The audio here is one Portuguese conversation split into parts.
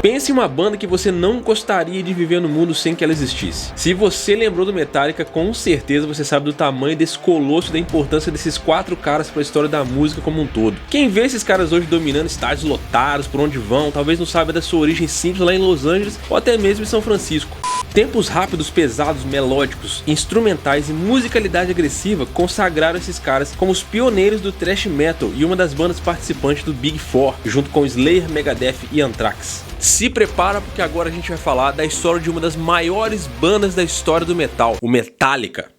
Pense em uma banda que você não gostaria de viver no mundo sem que ela existisse. Se você lembrou do Metallica, com certeza você sabe do tamanho desse colosso e da importância desses 4 caras para a história da música como um todo. Quem vê esses caras hoje dominando estádios lotados por onde vão, talvez não saiba da sua origem simples lá em Los Angeles ou até mesmo em São Francisco. Tempos rápidos, pesados, melódicos, instrumentais e musicalidade agressiva consagraram esses caras como os pioneiros do thrash metal e uma das bandas participantes do Big Four, junto com Slayer, Megadeth e Anthrax. Se prepara porque agora a gente vai falar da história de uma das maiores bandas da história do metal, o Metallica.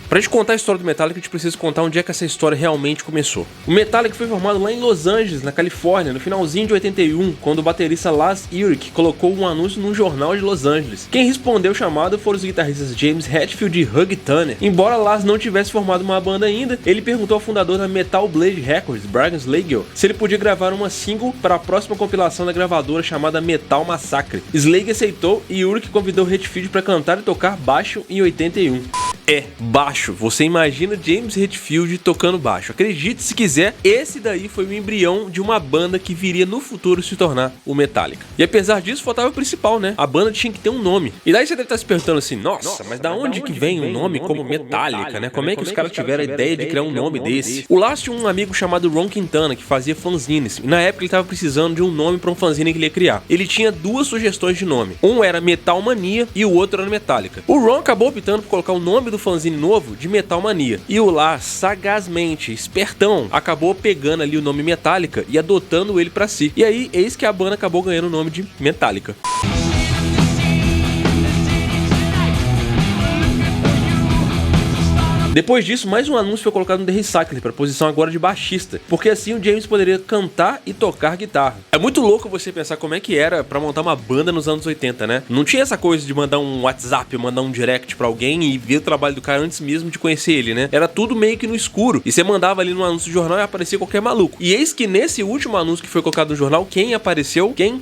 Pra gente contar a história do Metallica, a gente precisa contar onde é que essa história realmente começou. O Metallica foi formado lá em Los Angeles, na Califórnia, no finalzinho de 81, quando o baterista Lars Ulrich colocou um anúncio num jornal de Los Angeles. Quem respondeu o chamado foram os guitarristas James Hetfield e Hugh Tanner. Embora Lars não tivesse formado uma banda ainda, ele perguntou ao fundador da Metal Blade Records, Brian Slagel, se ele podia gravar uma single para a próxima compilação da gravadora chamada Metal Massacre. Slagel aceitou e Ulrich convidou Hetfield para cantar e tocar baixo em 81. Baixo. Você imagina James Hetfield tocando baixo. Acredite se quiser, esse daí foi o embrião de uma banda que viria no futuro se tornar o Metallica. E apesar disso, faltava o principal, né? A banda tinha que ter um nome. E daí você deve estar se perguntando assim, nossa, mas da onde que vem um nome como Metallica, né? Como é que os caras tiveram a ideia de criar um nome desse? O Lars tinha um amigo chamado Ron Quintana, que fazia fanzines. E na época ele estava precisando de um nome para um fanzine que ele ia criar. Ele tinha 2 sugestões de nome. Um era Metal Mania e o outro era Metallica. O Ron acabou optando por colocar o nome do fanzine novo de Metal Mania. E o Lars, sagazmente, espertão, acabou pegando ali o nome Metallica e adotando ele pra si. E aí, eis que a banda acabou ganhando o nome de Metallica. Depois disso, mais um anúncio foi colocado no The Recycler para posição agora de baixista, porque assim o James poderia cantar e tocar guitarra. É muito louco você pensar como é que era para montar uma banda nos anos 80, né? Não tinha essa coisa de mandar um WhatsApp, mandar um direct para alguém e ver o trabalho do cara antes mesmo de conhecer ele, né? Era tudo meio que no escuro, e você mandava ali no anúncio do jornal e aparecia qualquer maluco. E eis que nesse último anúncio que foi colocado no jornal, quem apareceu? Quem?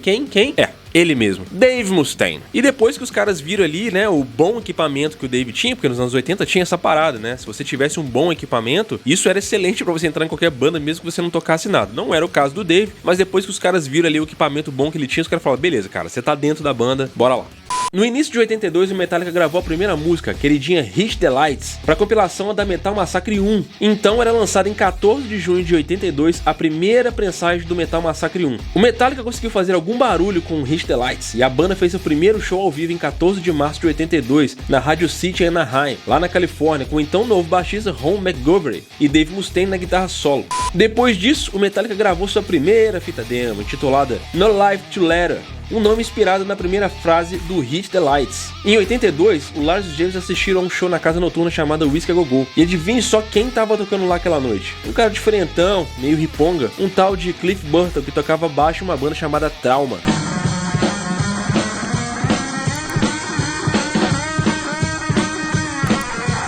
Ele mesmo, Dave Mustaine. E depois que os caras viram ali, né, o bom equipamento que o Dave tinha, porque nos anos 80 tinha essa parada, né? Se você tivesse um bom equipamento, isso era excelente pra você entrar em qualquer banda, mesmo que você não tocasse nada. Não era o caso do Dave, mas depois que os caras viram ali o equipamento bom que ele tinha, os caras falaram, beleza, cara, você tá dentro da banda, bora lá. No início de 82, o Metallica gravou a primeira música, queridinha Hit the Lights, para a compilação da Metal Massacre 1. Então era lançada em 14 de junho de 82 a primeira prensagem do Metal Massacre 1. O Metallica conseguiu fazer algum barulho com Hit the Lights e a banda fez seu primeiro show ao vivo em 14 de março de 82 na Radio City Anaheim, lá na Califórnia, com o então novo baixista Ron McGovern e Dave Mustaine na guitarra solo. Depois disso, o Metallica gravou sua primeira fita demo, intitulada No Life to Letter, um nome inspirado na primeira frase do Hit the Lights. Em 82, o Lars e o James assistiram a um show na casa noturna chamada Whiskey a Go Go. E adivinhe só quem tava tocando lá aquela noite. Um cara diferentão, meio riponga, um tal de Cliff Burton que tocava baixo em uma banda chamada Trauma.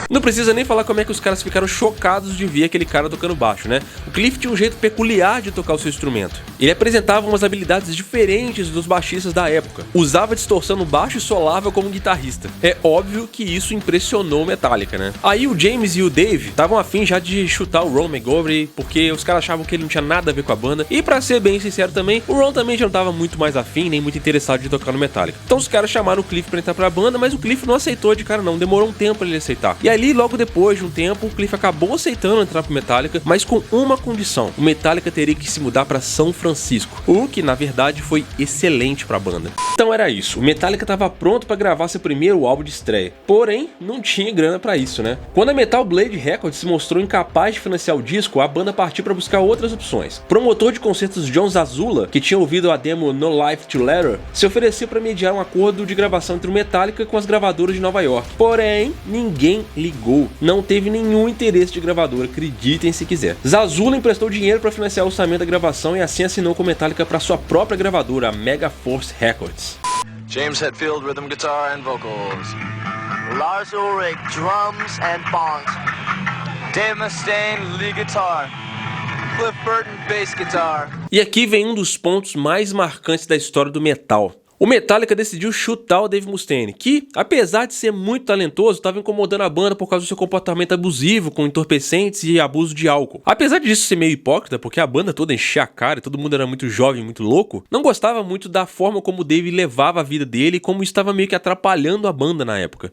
Não precisa nem falar como é que os caras ficaram chocados de ver aquele cara tocando baixo, né? O Cliff tinha um jeito peculiar de tocar o seu instrumento. Ele apresentava umas habilidades diferentes dos baixistas da época. Usava distorção no baixo e solava como guitarrista. É óbvio que isso impressionou o Metallica, né? Aí o James e o Dave estavam afim já de chutar o Ron McGovern, porque os caras achavam que ele não tinha nada a ver com a banda. E pra ser bem sincero também, o Ron também já não tava muito mais afim, nem muito interessado de tocar no Metallica. Então os caras chamaram o Cliff pra entrar pra banda, mas o Cliff não aceitou de cara não, demorou um tempo pra ele aceitar. E ali, logo depois de um tempo, o Cliff acabou aceitando entrar pro Metallica, mas com uma condição: o Metallica teria que se mudar pra São Francisco, o que na verdade foi excelente pra banda. Então era isso, o Metallica estava pronto para gravar seu primeiro álbum de estreia, porém não tinha grana para isso, né? Quando a Metal Blade Records se mostrou incapaz de financiar o disco, a banda partiu para buscar outras opções. O promotor de concertos John Zazula, que tinha ouvido a demo No Life to Letter, se ofereceu para mediar um acordo de gravação entre o Metallica com as gravadoras de Nova York, porém ninguém ligou. Não teve nenhum interesse de gravadora, acreditem se quiser. Zazula emprestou dinheiro para financiar o orçamento da gravação e assim assinou com Metallica para sua própria gravadora, a Megaforce Records. James Hetfield, rhythm guitar and vocals. Lars Ulrich, drums and bongs. Dave Mustaine, lead guitar. Cliff Burton, bass guitar. E aqui vem um dos pontos mais marcantes da história do metal: O Metallica decidiu chutar o Dave Mustaine, que, apesar de ser muito talentoso, estava incomodando a banda por causa do seu comportamento abusivo com entorpecentes e abuso de álcool. Apesar disso ser meio hipócrita, porque a banda toda enchia a cara e todo mundo era muito jovem, muito louco, não gostava muito da forma como o Dave levava a vida dele e como isso estava meio que atrapalhando a banda na época.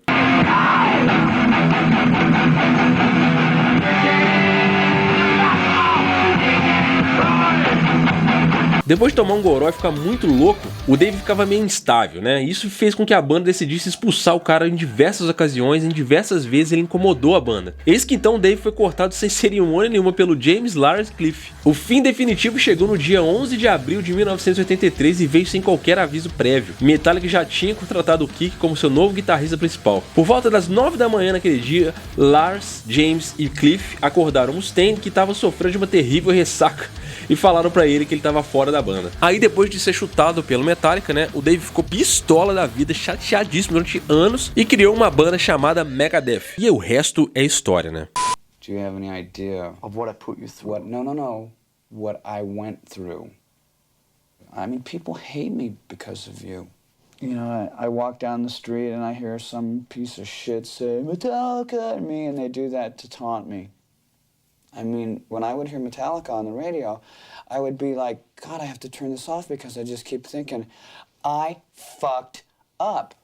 Depois de tomar um goró e ficar muito louco, o Dave ficava meio instável, né? Isso fez com que a banda decidisse expulsar o cara em diversas ocasiões, em diversas vezes ele incomodou a banda. Eis que então o Dave foi cortado sem cerimônia nenhuma pelo James, Lars e Cliff. O fim definitivo chegou no dia 11 de abril de 1983 e veio sem qualquer aviso prévio. Metallica já tinha contratado o Kick como seu novo guitarrista principal. Por volta das 9 da manhã naquele dia, Lars, James e Cliff acordaram Mustaine, que estava sofrendo de uma terrível ressaca, e falaram pra ele que ele tava fora da banda. Aí depois de ser chutado pelo Metallica, né, o Dave ficou pistola da vida, chateadíssimo durante anos e criou uma banda chamada Megadeth. E o resto é história, né? Do you have any idea Of what I put you through. No. What I went through? I mean, people hate me because of you. You know, I walk down the street and I hear some piece of shit say Metallica at me, and they do that to taunt me. I mean, when I would hear Metallica on the radio, I would be like, God, I have to turn this off because I just keep thinking, I fucked up.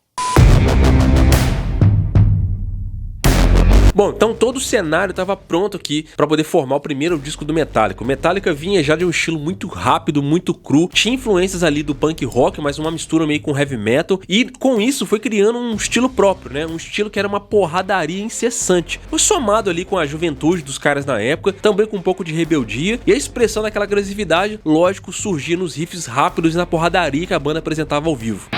Bom, então todo o cenário estava pronto aqui para poder formar o primeiro disco do Metallica. O Metallica vinha já de um estilo muito rápido, muito cru, tinha influências ali do punk rock, mas uma mistura meio com heavy metal, e com isso foi criando um estilo próprio, né? Um estilo que era uma porradaria incessante. Foi somado ali com a juventude dos caras na época, também com um pouco de rebeldia, e a expressão daquela agressividade, lógico, surgia nos riffs rápidos e na porradaria que a banda apresentava ao vivo.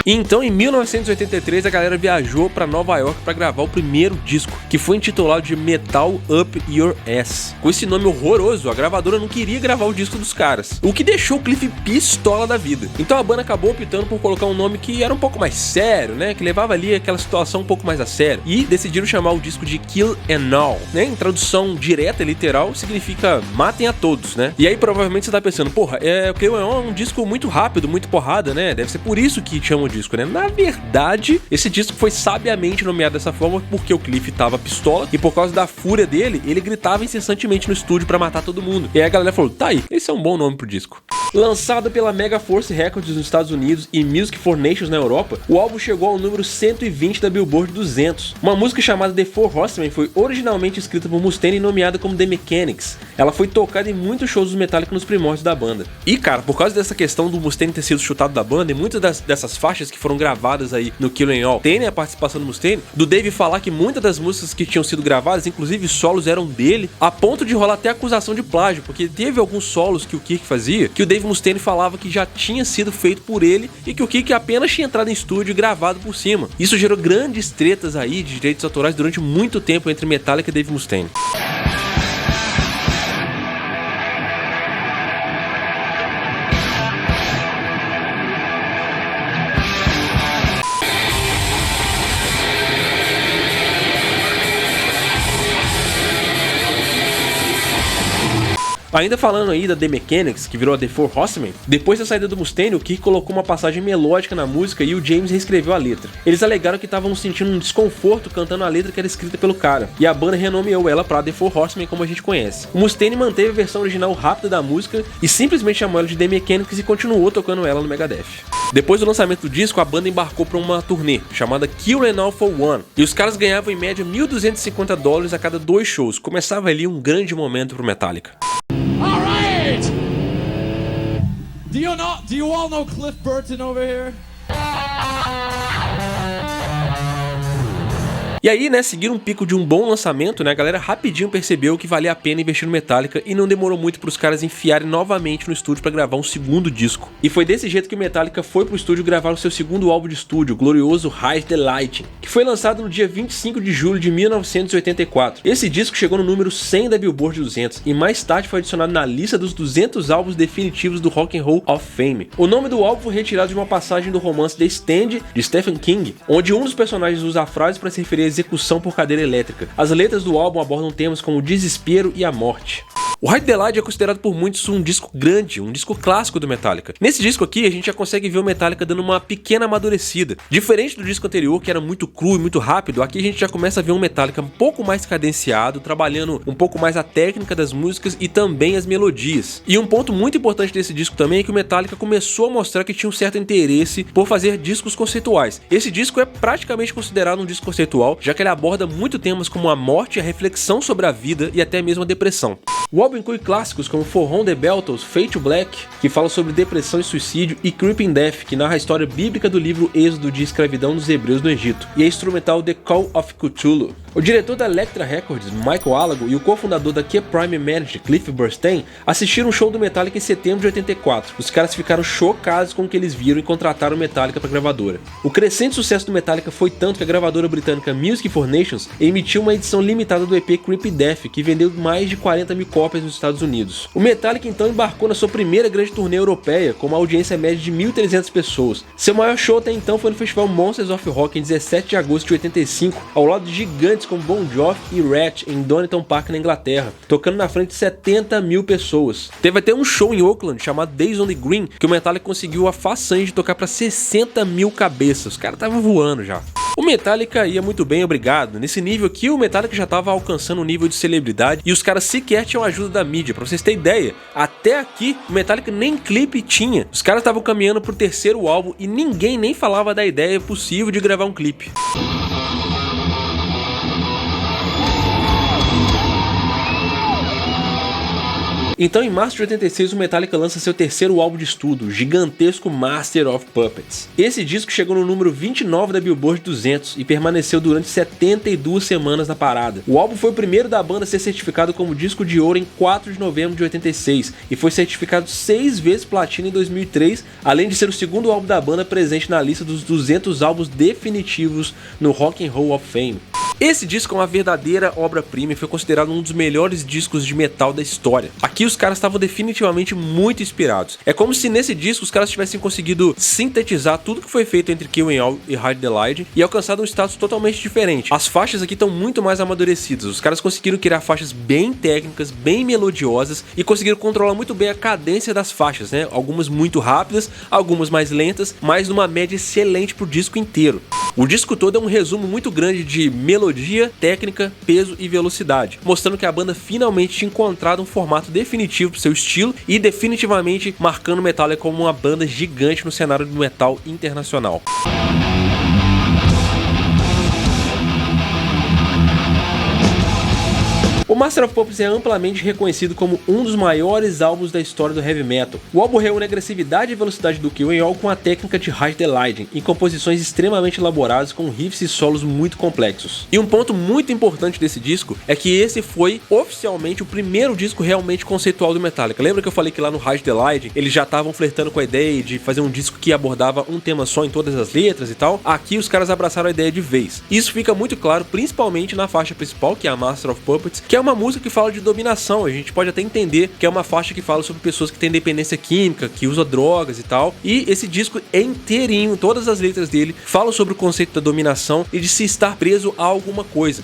E então, em 1983, a galera viajou para Nova York para gravar o primeiro disco, que foi intitulado de Metal Up Your Ass. Com esse nome horroroso, a gravadora não queria gravar o disco dos caras, o que deixou o Cliff pistola da vida. Então a banda acabou optando por colocar um nome que era um pouco mais sério, né, que levava ali aquela situação um pouco mais a sério, e decidiram chamar o disco de Kill 'Em All, né, em tradução direta e literal, significa matem a todos, né. E aí provavelmente você tá pensando, porra, o Kill 'Em All é um disco muito rápido, muito porrada, né, deve ser por isso que chamam o disco, né? Na verdade, esse disco foi sabiamente nomeado dessa forma porque o Cliff tava pistola e por causa da fúria dele, ele gritava incessantemente no estúdio pra matar todo mundo. E aí a galera falou, tá aí, esse é um bom nome pro disco. Lançado pela Mega Force Records nos Estados Unidos e Music for Nations na Europa, o álbum chegou ao número 120 da Billboard 200. Uma música chamada The Four Horsemen foi originalmente escrita por Mustaine e nomeada como The Mechanics. Ela foi tocada em muitos shows do Metallica nos primórdios da banda. E cara, por causa dessa questão do Mustaine ter sido chutado da banda e muitas dessas faixas que foram gravadas aí no Kill 'Em All tem a participação do Mustaine, do Dave falar que muitas das músicas que tinham sido gravadas, inclusive solos, eram dele, a ponto de rolar até acusação de plágio, porque teve alguns solos que o Kirk fazia, que o Dave Mustaine falava que já tinha sido feito por ele e que o Kirk apenas tinha entrado em estúdio e gravado por cima. Isso gerou grandes tretas aí de direitos autorais durante muito tempo entre Metallica e Dave Mustaine. Ainda falando aí da The Mechanics, que virou a The Four Horsemen, depois da saída do Mustaine, o Kirk colocou uma passagem melódica na música e o James reescreveu a letra. Eles alegaram que estavam sentindo um desconforto cantando a letra que era escrita pelo cara, e a banda renomeou ela pra The Four Horsemen como a gente conhece. O Mustaine manteve a versão original rápida da música e simplesmente chamou ela de The Mechanics e continuou tocando ela no Megadeth. Depois do lançamento do disco, a banda embarcou para uma turnê chamada Kill 'Em All for One, e os caras ganhavam em média $1.250 a cada 2 shows. Começava ali um grande momento pro Metallica. All right! Do you all know Cliff Burton over here? E aí, né, seguiram um pico de um bom lançamento, né, a galera rapidinho percebeu que valia a pena investir no Metallica e não demorou muito pros caras enfiarem novamente no estúdio pra gravar um segundo disco. E foi desse jeito que o Metallica foi pro estúdio gravar o seu segundo álbum de estúdio, o glorioso Rise the Lightning, que foi lançado no dia 25 de julho de 1984. Esse disco chegou no número 100 da Billboard 200 e mais tarde foi adicionado na lista dos 200 álbuns definitivos do Rock and Roll of Fame. O nome do álbum foi retirado de uma passagem do romance The Stand, de Stephen King, onde um dos personagens usa a frase para se referir execução por cadeira elétrica. As letras do álbum abordam temas como o desespero e a morte. O Ride the Lightning é considerado por muitos um disco grande, um disco clássico do Metallica. Nesse disco aqui, a gente já consegue ver o Metallica dando uma pequena amadurecida. Diferente do disco anterior, que era muito cru e muito rápido, aqui a gente já começa a ver um Metallica um pouco mais cadenciado, trabalhando um pouco mais a técnica das músicas e também as melodias. E um ponto muito importante desse disco também é que o Metallica começou a mostrar que tinha um certo interesse por fazer discos conceituais. Esse disco é praticamente considerado um disco conceitual, já que ele aborda muito temas como a morte, a reflexão sobre a vida e até mesmo a depressão. O álbum inclui clássicos como For Whom the Bell Tolls, Fade to Black, que fala sobre depressão e suicídio, e Creeping Death, que narra a história bíblica do livro Êxodo de escravidão dos hebreus no Egito, e a instrumental The Call of Cthulhu. O diretor da Elektra Records, Michael Alago, e o cofundador da Key Prime Manager, Cliff Burstein, assistiram um show do Metallica em setembro de 84. Os caras ficaram chocados com o que eles viram e contrataram o Metallica para a gravadora. O crescente sucesso do Metallica foi tanto que a gravadora britânica Music for Nations emitiu uma edição limitada do EP Creeping Death, que vendeu mais de 40 mil cópias nos Estados Unidos. O Metallica então embarcou na sua primeira grande turnê europeia, com uma audiência média de 1.300 pessoas. Seu maior show até então foi no festival Monsters of Rock em 17 de agosto de 85, ao lado de gigantes como Bon Jovi e Rat em Donington Park na Inglaterra, tocando na frente de 70 mil pessoas. Teve até um show em Oakland chamado Days on the Green, que o Metallica conseguiu a façanha de tocar para 60 mil cabeças. Os caras estavam voando já. O Metallica ia muito bem, obrigado. Nesse nível aqui, o Metallica já estava alcançando um nível de celebridade e os caras sequer tinham ajuda da mídia. Pra vocês terem ideia, até aqui, o Metallica nem clipe tinha. Os caras estavam caminhando pro terceiro álbum e ninguém nem falava da ideia possível de gravar um clipe. Então, em março de 86, o Metallica lança seu terceiro álbum de estudo, o gigantesco Master of Puppets. Esse disco chegou no número 29 da Billboard 200 e permaneceu durante 72 semanas na parada. O álbum foi o primeiro da banda a ser certificado como disco de ouro em 4 de novembro de 86 e foi certificado 6 vezes platina em 2003, além de ser o segundo álbum da banda presente na lista dos 200 álbuns definitivos no Rock and Roll of Fame. Esse disco é uma verdadeira obra-prima e foi considerado um dos melhores discos de metal da história. Aqui os caras estavam definitivamente muito inspirados. É como se nesse disco os caras tivessem conseguido sintetizar tudo que foi feito entre Kill 'Em All e Ride the Lightning e alcançado um status totalmente diferente. As faixas aqui estão muito mais amadurecidas. Os caras conseguiram criar faixas bem técnicas, bem melodiosas e conseguiram controlar muito bem a cadência das faixas, né? Algumas muito rápidas, algumas mais lentas, mas numa média excelente pro disco inteiro. O disco todo é um resumo muito grande de melodia, técnica, peso e velocidade, mostrando que a banda finalmente tinha encontrado um formato definitivo para seu estilo e definitivamente marcando o Metallica como uma banda gigante no cenário do metal internacional. O Master of Puppets é amplamente reconhecido como um dos maiores álbuns da história do heavy metal. O álbum reúne a agressividade e velocidade do Kill 'Em All com a técnica de Ride the Lightning, em composições extremamente elaboradas com riffs e solos muito complexos. E um ponto muito importante desse disco é que esse foi oficialmente o primeiro disco realmente conceitual do Metallica. Lembra que eu falei que lá no Ride the Lightning eles já estavam flertando com a ideia de fazer um disco que abordava um tema só em todas as letras e tal? Aqui os caras abraçaram a ideia de vez. Isso fica muito claro principalmente na faixa principal, que é a Master of Puppets, que é uma música que fala de dominação. A gente pode até entender que é uma faixa que fala sobre pessoas que têm dependência química, que usam drogas e tal. E esse disco é inteirinho, todas as letras dele falam sobre o conceito da dominação e de se estar preso a alguma coisa.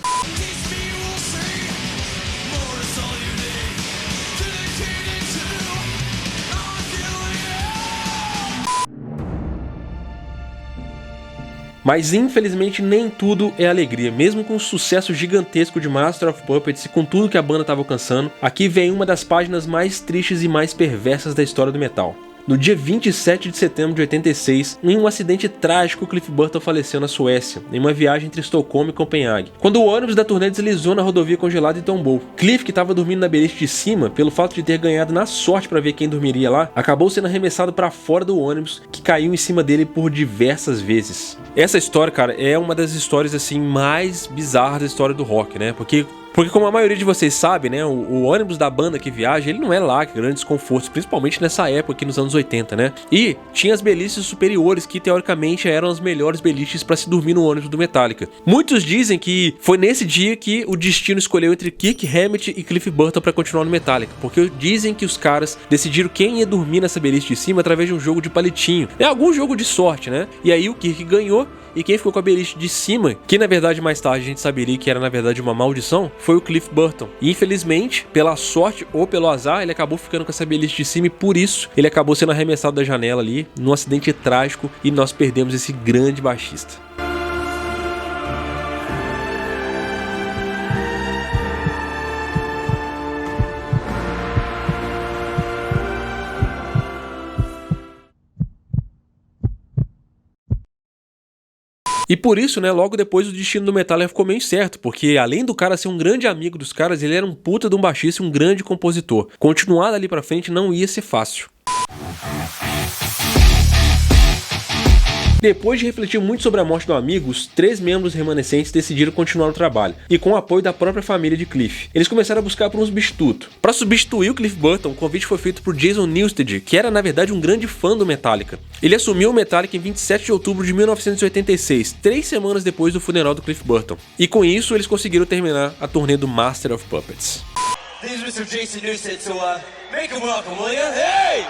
Mas infelizmente nem tudo é alegria. Mesmo com o sucesso gigantesco de Master of Puppets e com tudo que a banda estava alcançando, aqui vem uma das páginas mais tristes e mais perversas da história do metal. No dia 27 de setembro de 86, em um acidente trágico, Cliff Burton faleceu na Suécia, em uma viagem entre Estocolmo e Copenhague, quando o ônibus da turnê deslizou na rodovia congelada e tombou. Cliff, que estava dormindo na beliche de cima, pelo fato de ter ganhado na sorte para ver quem dormiria lá, acabou sendo arremessado para fora do ônibus, que caiu em cima dele por diversas vezes. Essa história, cara, é uma das histórias assim mais bizarras da história do rock, né? Porque Porque como a maioria de vocês sabe, né, o ônibus da banda que viaja, ele não é lá grandes confortos, principalmente nessa época aqui nos anos 80, né? E tinha as beliches superiores que teoricamente eram as melhores beliches para se dormir no ônibus do Metallica. Muitos dizem que foi nesse dia que o destino escolheu entre Kirk Hammett e Cliff Burton para continuar no Metallica, porque dizem que os caras decidiram quem ia dormir nessa beliche de cima através de um jogo de palitinho. É algum jogo de sorte, né? E aí o Kirk ganhou. E quem ficou com a beliche de cima, que na verdade mais tarde a gente saberia que era na verdade uma maldição, foi o Cliff Burton. E infelizmente, pela sorte ou pelo azar, ele acabou ficando com essa beliche de cima e por isso ele acabou sendo arremessado da janela ali, num acidente trágico, e nós perdemos esse grande baixista. E por isso, né, logo depois o destino do Metallica ficou meio certo, porque além do cara ser um grande amigo dos caras, ele era um puta de um baixista e um grande compositor. Continuar dali pra frente não ia ser fácil. Depois de refletir muito sobre a morte do amigo, os 3 membros remanescentes decidiram continuar o trabalho, e com o apoio da própria família de Cliff. Eles começaram a buscar por um substituto. Para substituir o Cliff Burton, o convite foi feito por Jason Newsted, que era na verdade um grande fã do Metallica. Ele assumiu o Metallica em 27 de outubro de 1986, 3 semanas depois do funeral do Cliff Burton. E com isso, eles conseguiram terminar a turnê do Master of Puppets. These are Mr. Jason Newsted, so make him welcome, will ya? Hey!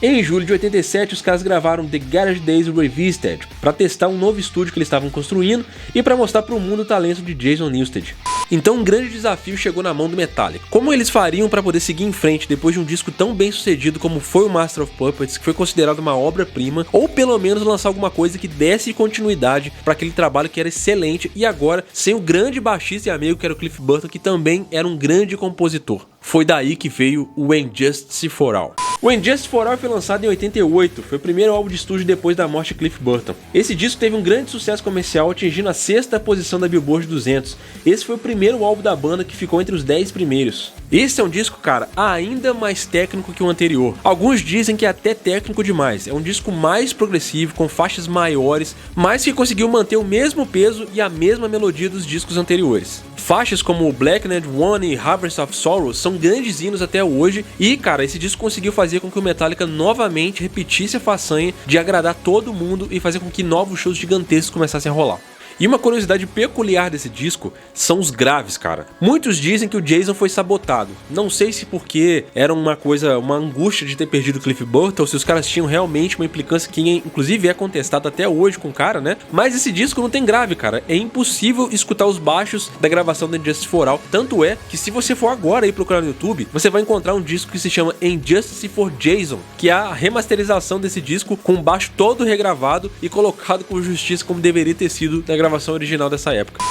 Em julho de 87, os caras gravaram The Garage Days Revisited para testar um novo estúdio que eles estavam construindo e para mostrar para o mundo o talento de Jason Newsted. Então um grande desafio chegou na mão do Metallica. Como eles fariam para poder seguir em frente depois de um disco tão bem sucedido como foi o Master of Puppets, que foi considerado uma obra-prima, ou pelo menos lançar alguma coisa que desse continuidade para aquele trabalho que era excelente e agora sem o grande baixista e amigo que era o Cliff Burton, que também era um grande compositor. Foi daí que veio o And Justice for All. O And Justice for All foi lançado em 88, foi o primeiro álbum de estúdio depois da morte de Cliff Burton. Esse disco teve um grande sucesso comercial, atingindo a 6ª posição da Billboard 200. Esse foi o primeiro álbum da banda que ficou entre os 10 primeiros. Esse é um disco, cara, ainda mais técnico que o anterior. Alguns dizem que é até técnico demais. É um disco mais progressivo, com faixas maiores, mas que conseguiu manter o mesmo peso e a mesma melodia dos discos anteriores. Faixas como Blackened One e Harvest of Sorrow são grandes hinos até hoje e, cara, esse disco conseguiu fazer com que o Metallica novamente repetisse a façanha de agradar todo mundo e fazer com que novos shows gigantescos começassem a rolar. E uma curiosidade peculiar desse disco são os graves, cara. Muitos dizem que o Jason foi sabotado. Não sei se porque era uma angústia de ter perdido o Cliff Burton, ou se os caras tinham realmente uma implicância que inclusive é contestado até hoje com o cara, né? Mas esse disco não tem grave, cara. É impossível escutar os baixos da gravação do Injustice for All. Tanto é que se você for agora aí procurar no YouTube, você vai encontrar um disco que se chama Injustice for Jason, que é a remasterização desse disco com o baixo todo regravado e colocado com justiça como deveria ter sido na gravação original dessa época.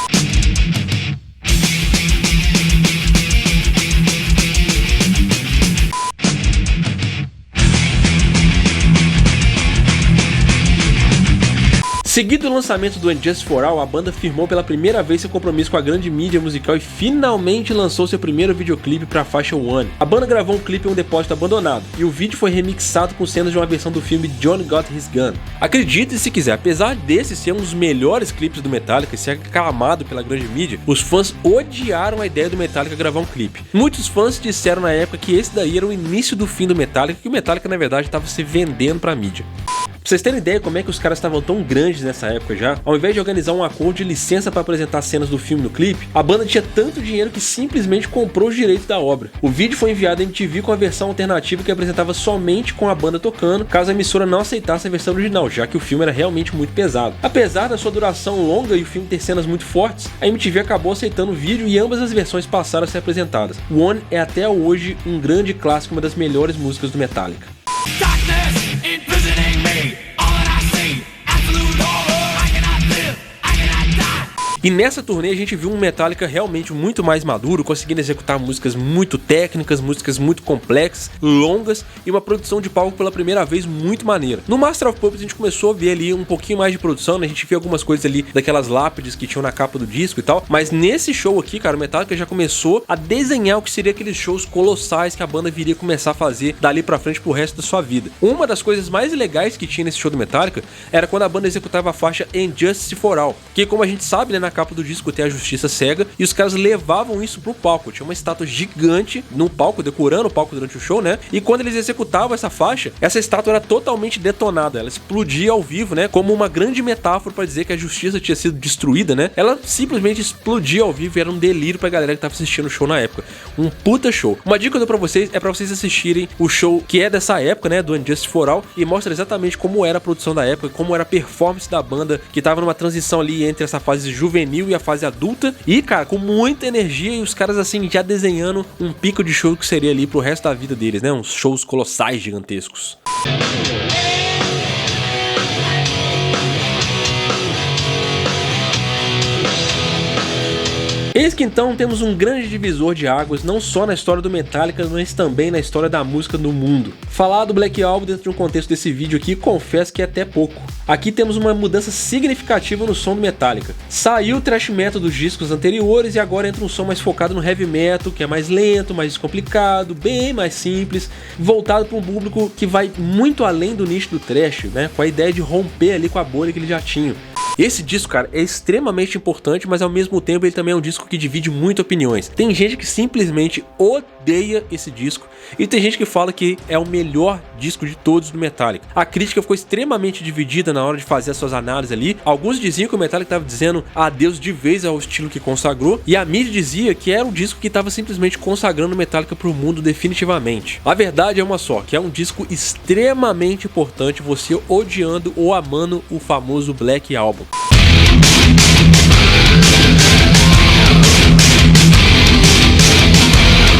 Seguido o lançamento do And Justice for All, a banda firmou pela primeira vez seu compromisso com a grande mídia musical e finalmente lançou seu primeiro videoclipe para a faixa One. A banda gravou um clipe em um depósito abandonado, e o vídeo foi remixado com cenas de uma versão do filme John Got His Gun. Acredite se quiser, apesar desse ser um dos melhores clipes do Metallica e ser aclamado pela grande mídia, os fãs odiaram a ideia do Metallica gravar um clipe. Muitos fãs disseram na época que esse daí era o início do fim do Metallica, que o Metallica na verdade estava se vendendo para a mídia. Pra vocês terem ideia como é que os caras estavam tão grandes nessa época já, ao invés de organizar um acordo de licença para apresentar cenas do filme no clipe, a banda tinha tanto dinheiro que simplesmente comprou os direitos da obra. O vídeo foi enviado à MTV com a versão alternativa que apresentava somente com a banda tocando, caso a emissora não aceitasse a versão original, já que o filme era realmente muito pesado. Apesar da sua duração longa e o filme ter cenas muito fortes, a MTV acabou aceitando o vídeo e ambas as versões passaram a ser apresentadas. One é até hoje um grande clássico, uma das melhores músicas do Metallica. E nessa turnê a gente viu um Metallica realmente muito mais maduro, conseguindo executar músicas muito técnicas, músicas muito complexas, longas e uma produção de palco pela primeira vez muito maneira. No Master of Puppets a gente começou a ver ali um pouquinho mais de produção, né? A gente viu algumas coisas ali daquelas lápides que tinham na capa do disco e tal, mas nesse show aqui, cara, o Metallica já começou a desenhar o que seria aqueles shows colossais que a banda viria começar a fazer dali pra frente pro resto da sua vida. Uma das coisas mais legais que tinha nesse show do Metallica era quando a banda executava a faixa And Justice for All, que como a gente sabe, né, na capa do disco tem a Justiça Cega, e os caras levavam isso pro palco. Tinha uma estátua gigante no palco, decorando o palco durante o show, né? E quando eles executavam essa faixa, essa estátua era totalmente detonada, ela explodia ao vivo, né? Como uma grande metáfora pra dizer que a justiça tinha sido destruída, né? Ela simplesmente explodia ao vivo e era um delírio pra galera que tava assistindo o show na época. Um puta show. Uma dica que eu dou pra vocês é pra vocês assistirem o show que é dessa época, né? Do Unjustice for All, e mostra exatamente como era a produção da época, como era a performance da banda, que tava numa transição ali entre essa fase juvenil e a fase adulta. E, cara, com muita energia, e os caras, assim, já desenhando um pico de show que seria ali pro resto da vida deles, né? Uns shows colossais, gigantescos. Eis que então temos um grande divisor de águas, não só na história do Metallica, mas também na história da música no mundo. Falar do Black Album dentro de um contexto desse vídeo aqui, confesso que é até pouco. Aqui temos uma mudança significativa no som do Metallica. Saiu o thrash metal dos discos anteriores e agora entra um som mais focado no heavy metal, que é mais lento, mais descomplicado, bem mais simples, voltado para um público que vai muito além do nicho do thrash, né? Com a ideia de romper ali com a bolha que eles já tinham. Esse disco, cara, é extremamente importante, mas ao mesmo tempo ele também é um disco que divide muito opiniões. Tem gente que simplesmente odeia esse disco e tem gente que fala que é o melhor disco de todos do Metallica. A crítica ficou extremamente dividida na hora de fazer as suas análises ali. Alguns diziam que o Metallica estava dizendo adeus de vez ao estilo que consagrou, e a mídia dizia que era um disco que estava simplesmente consagrando o Metallica para o mundo definitivamente. A verdade é uma só, que é um disco extremamente importante, você odiando ou amando o famoso Black Album.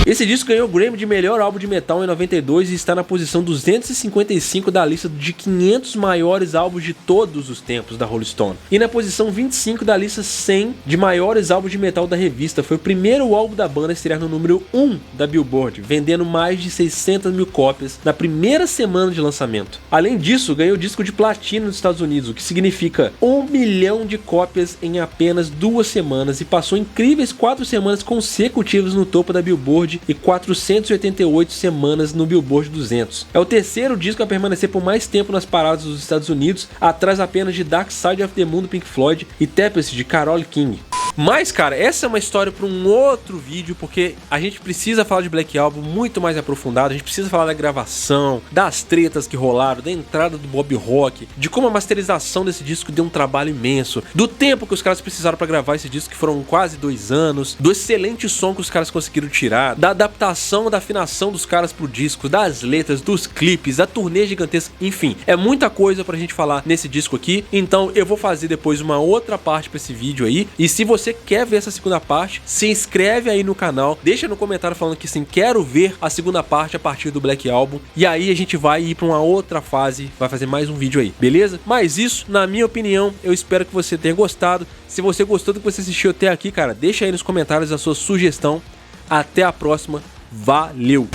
Esse disco ganhou o Grammy de melhor álbum de metal em 92 e está na posição 255 da lista de 500 maiores álbuns de todos os tempos da Rolling Stone. E na posição 25 da lista 100 de maiores álbuns de metal da revista. Foi o primeiro álbum da banda a estrear no número 1 da Billboard, vendendo mais de 600 mil cópias na primeira semana de lançamento. Além disso, ganhou disco de platina nos Estados Unidos, o que significa 1 milhão de cópias em apenas 2 semanas, e passou incríveis 4 semanas consecutivas no topo da Billboard e 488 semanas no Billboard 200. É o terceiro disco a permanecer por mais tempo nas paradas dos Estados Unidos, atrás apenas de Dark Side of the Moon do Pink Floyd e Tapestry de Carole King. Mas, cara, essa é uma história para um outro vídeo, porque a gente precisa falar de Black Album muito mais aprofundado, a gente precisa falar da gravação, das tretas que rolaram, da entrada do Bob Rock, de como a masterização desse disco deu um trabalho imenso, do tempo que os caras precisaram para gravar esse disco, que foram quase 2 anos, do excelente som que os caras conseguiram tirar, da adaptação, da afinação dos caras pro disco, das letras, dos clipes, da turnê gigantesca, enfim, é muita coisa pra gente falar nesse disco aqui. Então eu vou fazer depois uma outra parte pra esse vídeo aí, e se você quer ver essa segunda parte, se inscreve aí no canal, deixa no comentário falando que sim, quero ver a segunda parte a partir do Black Album, e aí a gente vai ir pra uma outra fase, vai fazer mais um vídeo aí, beleza? Mas isso, na minha opinião, eu espero que você tenha gostado. Se você gostou do que você assistiu até aqui, cara, deixa aí nos comentários a sua sugestão. Até a próxima, valeu!